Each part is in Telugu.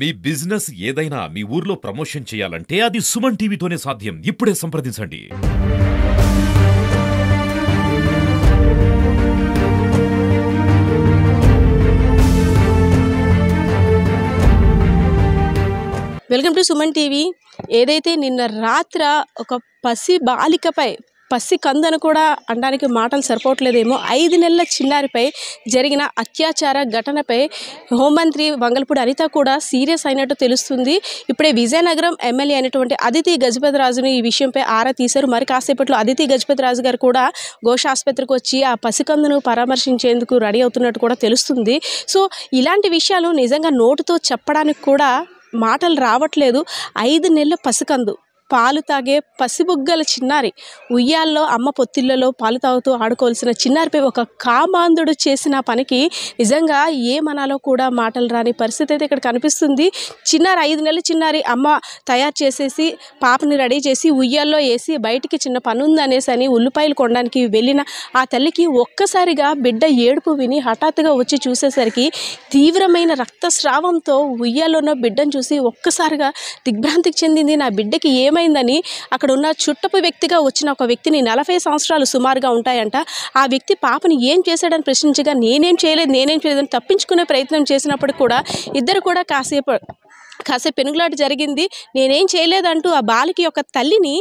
మీ బిజినెస్ ఏదైనా మీ ఊర్లో ప్రమోషన్ చేయాలంటే అది సుమన్ టీవీతోనే సాధ్యం. ఇప్పుడే సంప్రదించండి. Welcome to Suman TV. ఏదైతే నిన్న రాత్ర ఒక పసి బాలికపై పసి కందను కూడా అనడానికి మాటలు సరిపోవట్లేదేమో 5 నెలల చిన్నారిపై జరిగిన అత్యాచార ఘటనపై హోంమంత్రి వంగలపూడి అనిత కూడా సీరియస్ అయినట్టు తెలుస్తుంది. ఇప్పుడే విజయనగరం ఎమ్మెల్యే అయినటువంటి అదితి గజపతిరాజును ఈ విషయంపై ఆరా తీశారు. మరి కాసేపట్లో అదితి గజపతిరాజు గారు కూడా ఘోష ఆసుపత్రికి వచ్చి ఆ పసికందును పరామర్శించేందుకు రెడీ అవుతున్నట్టు కూడా తెలుస్తుంది. సో ఇలాంటి విషయాలు నిజంగా నోటుతో చెప్పడానికి కూడా మాటలు రావట్లేదు. 5 నెలల పసికందు, పాలు తాగే పసిబుగ్గల చిన్నారి, ఉయ్యాల్లో అమ్మ పొత్తిళ్లలో పాలు తాగుతూ ఆడుకోవాల్సిన చిన్నారిపై ఒక కామాంధుడు చేసిన పనికి నిజంగా ఏమనాలో కూడా మాటలు రాని పరిస్థితి అయితే ఇక్కడ కనిపిస్తుంది. చిన్నారి 5 నెలల చిన్నారి అమ్మ తయారు చేసేసి పాపని రెడీ చేసి ఉయ్యాల్లో వేసి బయటికి చిన్న పని ఉందనేసి అని ఉల్లిపాయలు కొనడానికి వెళ్ళిన ఆ తల్లికి ఒక్కసారిగా బిడ్డ ఏడుపు విని హఠాత్తుగా వచ్చి చూసేసరికి తీవ్రమైన రక్తస్రావంతో ఉయ్యాల్లో ఉన్న బిడ్డను చూసి ఒక్కసారిగా దిగ్భ్రాంతికి చెందింది. నా బిడ్డకి ఏమైందని అక్కడ ఉన్న చుట్టపు వ్యక్తిగా వచ్చిన ఒక వ్యక్తిని 40 సంవత్సరాలు సుమారుగా ఉంటాయంట. ఆ వ్యక్తి పాపని ఏం చేశాడని ప్రశ్నించగా నేనేం చేయలేదని తప్పించుకునే ప్రయత్నం చేసినప్పుడు కూడా ఇద్దరు కూడా కాసేపు పెనుగులాట జరిగింది. నేనేం చేయలేదంటూ ఆ బాలిక యొక్క తల్లిని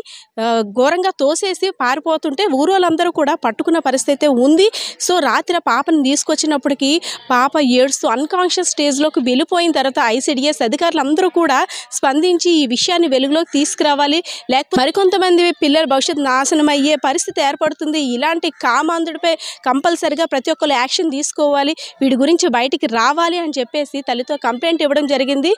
ఘోరంగా తోసేసి పారిపోతుంటే ఊరోళ్ళందరూ కూడా పట్టుకున్న పరిస్థితి ఉంది. సో రాత్రి పాపని తీసుకొచ్చినప్పటికీ పాప ఏడుస్తూ అన్కాన్షియస్ స్టేజ్లోకి వెళ్ళిపోయిన తర్వాత ఐసిడిఎస్ అధికారులు అందరూ కూడా స్పందించి ఈ విషయాన్ని వెలుగులోకి తీసుకురావాలి, లేకపోతే మరికొంతమంది పిల్లల భవిష్యత్తు నాశనం అయ్యే పరిస్థితి ఏర్పడుతుంది. ఇలాంటి కామాంధుడిపై కంపల్సరిగా ప్రతి ఒక్కరు యాక్షన్ తీసుకోవాలి, వీడి గురించి బయటికి రావాలి అని చెప్పేసి తల్లితో కంప్లైంట్ ఇవ్వడం జరిగింది.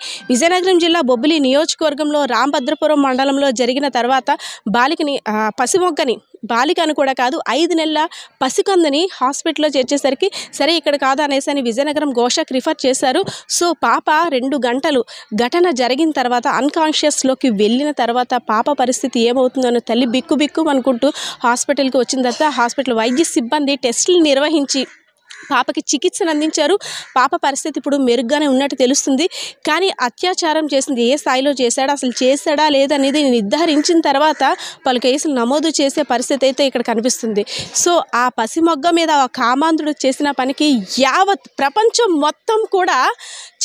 విజయనగరం జిల్లా బొబ్బిలి నియోజకవర్గంలో రాంభద్రపురం మండలంలో జరిగిన తర్వాత బాలికను కూడా కాదు 5 నెలల పసికందని హాస్పిటల్లో చేర్చేసరికి సరే ఇక్కడ కాదు అనేసి అని విజయనగరం ఘోషకు రిఫర్ చేశారు. సో పాప 2 గంటలు ఘటన జరిగిన తర్వాత అన్కాన్షియస్లోకి వెళ్ళిన తర్వాత పాప పరిస్థితి ఏమవుతుందో తల్లి బిక్కు అనుకుంటూ హాస్పిటల్కి వచ్చిన తర్వాత హాస్పిటల్ వైద్య సిబ్బంది టెస్టులు నిర్వహించి పాపకి చికిత్సను అందించారు. పాప పరిస్థితి ఇప్పుడు మెరుగ్గానే ఉన్నట్టు తెలుస్తుంది. కానీ అత్యాచారం చేసింది ఏ స్థాయిలో చేశాడా, అసలు చేశాడా లేదనేది నిర్ధారించిన తర్వాత పలు కేసులు నమోదు చేసే పరిస్థితి అయితే ఇక్కడ కనిపిస్తుంది. సో ఆ పసిమొగ్గ మీద ఆ కామాంధుడు చేసిన పనికి యావత్ ప్రపంచం మొత్తం కూడా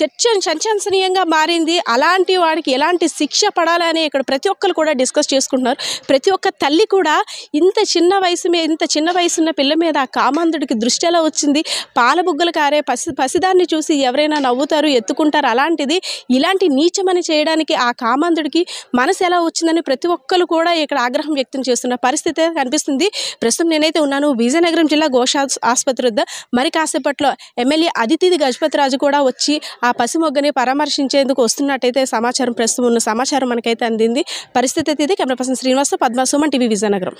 చర్చనీయంగా మారింది. అలాంటి వాడికి ఎలాంటి శిక్ష పడాలని ఇక్కడ ప్రతి ఒక్కరు కూడా డిస్కస్ చేసుకుంటున్నారు. ప్రతి ఒక్క తల్లి కూడా ఇంత చిన్న వయసున్న పిల్ల మీద ఆ కామాంధుడికి దృష్టి ఎలా వచ్చింది, పాలబుగ్గలు కారే పసిదాన్ని చూసి ఎవరైనా నవ్వుతారు, ఎత్తుకుంటారు. అలాంటిది ఇలాంటి నీచమని చేయడానికి ఆ కామాంధుడికి మనసు ఎలా వచ్చిందని ప్రతి ఒక్కరు కూడా ఇక్కడ ఆగ్రహం వ్యక్తం చేస్తున్న పరిస్థితి కనిపిస్తుంది. ప్రస్తుతం నేనైతే ఉన్నాను విజయనగరం జిల్లా ఘోష ఆసుపత్రి వద్ద. మరి కాసేపట్లో ఎమ్మెల్యే అదితి గజపతిరాజు కూడా వచ్చి ఆ పసిమొగ్గని పరామర్శించేందుకు వస్తున్నట్టయితే ప్రస్తుతం ఉన్న సమాచారం మనకైతే అందింది. పరిస్థితి ఇది. Camera person Srinivas, Padma, Suman TV, Vizianagaram.